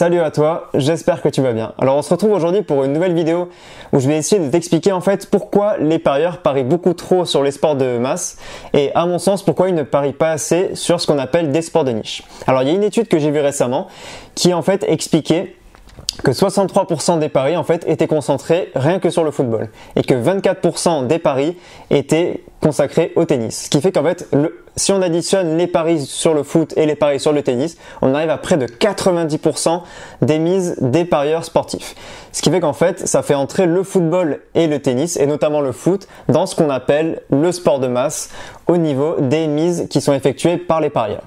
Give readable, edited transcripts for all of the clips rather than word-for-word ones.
Salut à toi, j'espère que tu vas bien. Alors on se retrouve aujourd'hui pour une nouvelle vidéo où je vais essayer de t'expliquer en fait pourquoi les parieurs parient beaucoup trop sur les sports de masse et à mon sens pourquoi ils ne parient pas assez sur ce qu'on appelle des sports de niche. Alors il y a une étude que j'ai vue récemment qui en fait expliquait que 63% des paris en fait étaient concentrés rien que sur le football et que 24% des paris étaient consacrés au tennis. Ce qui fait qu'en fait, si on additionne les paris sur le foot et les paris sur le tennis, on arrive à près de 90% des mises des parieurs sportifs. Ce qui fait qu'en fait, ça fait entrer le football et le tennis, et notamment le foot, dans ce qu'on appelle le sport de masse au niveau des mises qui sont effectuées par les parieurs.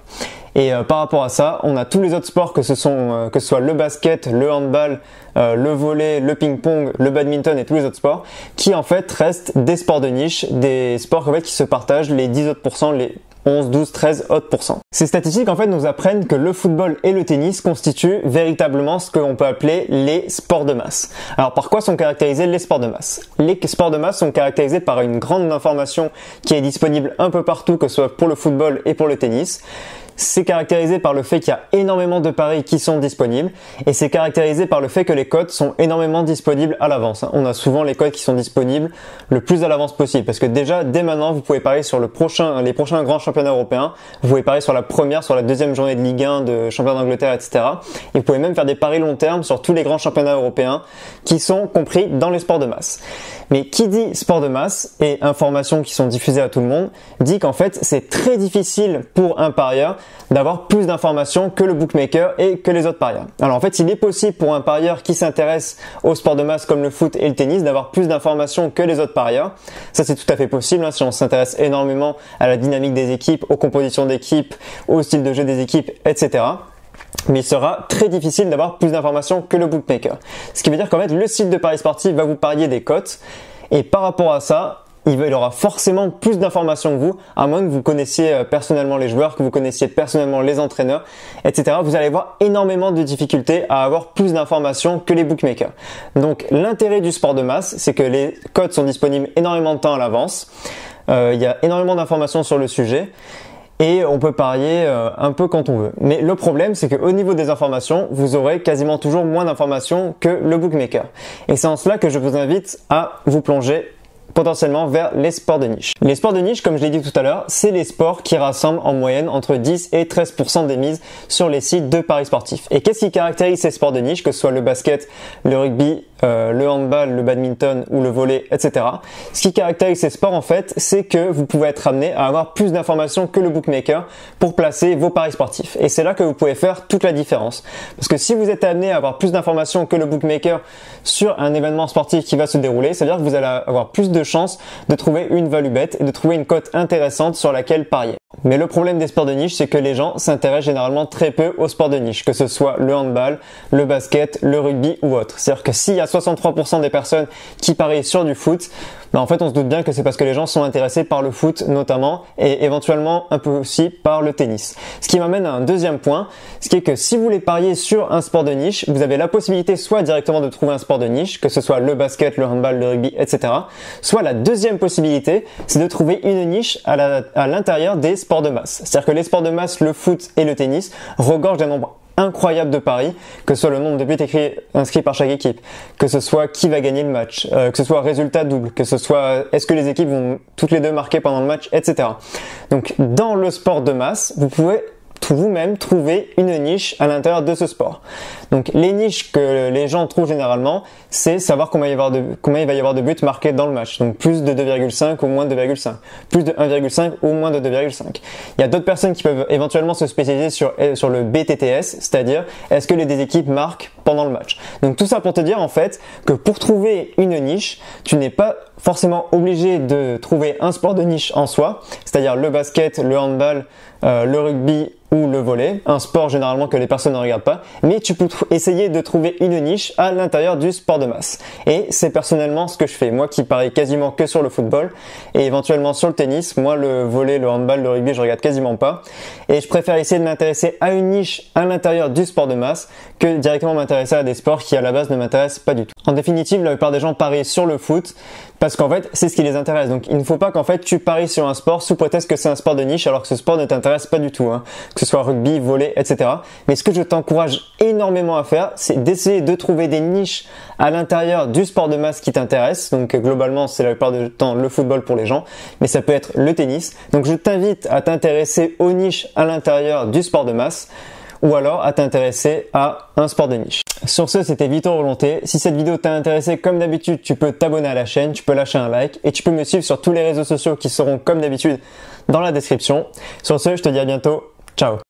Et par rapport à ça, on a tous les autres sports que ce soit le basket, le handball, le volley, le ping-pong, le badminton et tous les autres sports qui en fait restent des sports de niche, des sports en fait qui se partagent les 10 autres pourcents, les 11, 12, 13 autres pourcents. Ces statistiques en fait nous apprennent que le football et le tennis constituent véritablement ce qu'on peut appeler les sports de masse. Alors par quoi sont caractérisés les sports de masse? Les sports de masse sont caractérisés par une grande information qui est disponible un peu partout, que ce soit pour le football et pour le tennis. C'est caractérisé par le fait qu'il y a énormément de paris qui sont disponibles et c'est caractérisé par le fait que les cotes sont énormément disponibles à l'avance. On a souvent les cotes qui sont disponibles le plus à l'avance possible parce que déjà dès maintenant vous pouvez parier sur les prochains grands championnats européens, vous pouvez parier sur la première, sur la deuxième journée de Ligue 1, de championnat d'Angleterre, etc. Et vous pouvez même faire des paris long terme sur tous les grands championnats européens qui sont compris dans les sports de masse. Mais qui dit sport de masse et informations qui sont diffusées à tout le monde dit qu'en fait c'est très difficile pour un parieur d'avoir plus d'informations que le bookmaker et que les autres parieurs. Alors en fait il est possible pour un parieur qui s'intéresse aux sports de masse comme le foot et le tennis d'avoir plus d'informations que les autres parieurs. Ça c'est tout à fait possible si on s'intéresse énormément à la dynamique des équipes, aux compositions d'équipes, au style de jeu des équipes, etc. Mais il sera très difficile d'avoir plus d'informations que le bookmaker. Ce qui veut dire qu'en fait, le site de paris sportif va vous parier des cotes et par rapport à ça, il aura forcément plus d'informations que vous, à moins que vous connaissiez personnellement les joueurs, que vous connaissiez personnellement les entraîneurs, etc. Vous allez avoir énormément de difficultés à avoir plus d'informations que les bookmakers. Donc l'intérêt du sport de masse, c'est que les cotes sont disponibles énormément de temps à l'avance. Il y a énormément d'informations sur le sujet. Et on peut parier un peu quand on veut. Mais le problème, c'est qu'au niveau des informations, vous aurez quasiment toujours moins d'informations que le bookmaker. Et c'est en cela que je vous invite à vous plonger potentiellement vers les sports de niche. Les sports de niche, comme je l'ai dit tout à l'heure, c'est les sports qui rassemblent en moyenne entre 10 et 13% des mises sur les sites de paris sportifs. Et qu'est-ce qui caractérise ces sports de niche, que ce soit le basket, le rugby, le handball, le badminton ou le volley, etc. Ce qui caractérise ces sports en fait, c'est que vous pouvez être amené à avoir plus d'informations que le bookmaker pour placer vos paris sportifs. Et c'est là que vous pouvez faire toute la différence. Parce que si vous êtes amené à avoir plus d'informations que le bookmaker sur un événement sportif qui va se dérouler, ça veut dire que vous allez avoir plus de chances de trouver une value bet et de trouver une cote intéressante sur laquelle parier. Mais le problème des sports de niche, c'est que les gens s'intéressent généralement très peu aux sports de niche, que ce soit le handball, le basket, le rugby ou autre. C'est-à-dire que s'il y a 63% des personnes qui parient sur du foot, en fait on se doute bien que c'est parce que les gens sont intéressés par le foot notamment et éventuellement un peu aussi par le tennis. Ce qui m'amène à un deuxième point, ce qui est que si vous voulez parier sur un sport de niche, vous avez la possibilité soit directement de trouver un sport de niche, que ce soit le basket, le handball, le rugby, etc. Soit la deuxième possibilité, c'est de trouver une niche à l'intérieur des sports de masse. C'est-à-dire que les sports de masse, le foot et le tennis regorgent d'un nombre incroyable de paris, que ce soit le nombre de buts inscrits par chaque équipe, que ce soit qui va gagner le match, que ce soit résultat double, que ce soit est-ce que les équipes vont toutes les deux marquer pendant le match, etc. Donc dans le sport de masse, vous pouvez vous-même trouver une niche à l'intérieur de ce sport. Donc les niches que les gens trouvent généralement, c'est savoir combien il va y avoir de buts marqués dans le match. Donc plus de 2,5 ou moins de 2,5. Plus de 1,5 ou moins de 2,5. Il y a d'autres personnes qui peuvent éventuellement se spécialiser sur le BTTS, c'est-à-dire est-ce que les équipes marquent pendant le match. Donc tout ça pour te dire en fait que pour trouver une niche, tu n'es pas forcément obligé de trouver un sport de niche en soi, c'est-à-dire le basket, le handball, le rugby ou le volley, un sport généralement que les personnes ne regardent pas, mais tu peux essayer de trouver une niche à l'intérieur du sport de masse. Et c'est personnellement ce que je fais. Moi qui parie quasiment que sur le football et éventuellement sur le tennis, moi le volley, le handball, le rugby, je regarde quasiment pas. Et je préfère essayer de m'intéresser à une niche à l'intérieur du sport de masse que directement m'intéresser à des sports qui à la base ne m'intéressent pas du tout. En définitive, la plupart des gens parient sur le foot parce qu'en fait, c'est ce qui les intéresse. Donc, il ne faut pas qu'en fait, tu paries sur un sport sous prétexte que c'est un sport de niche alors que ce sport ne t'intéresse pas du tout, hein. Que ce soit rugby, volley, etc. Mais ce que je t'encourage énormément à faire, c'est d'essayer de trouver des niches à l'intérieur du sport de masse qui t'intéresse. Donc, globalement, c'est la plupart du temps le football pour les gens, mais ça peut être le tennis. Donc, je t'invite à t'intéresser aux niches à l'intérieur du sport de masse, ou alors à t'intéresser à un sport de niche. Sur ce, c'était Victor Volonté. Si cette vidéo t'a intéressé, comme d'habitude, tu peux t'abonner à la chaîne, tu peux lâcher un like et tu peux me suivre sur tous les réseaux sociaux qui seront comme d'habitude dans la description. Sur ce, je te dis à bientôt. Ciao.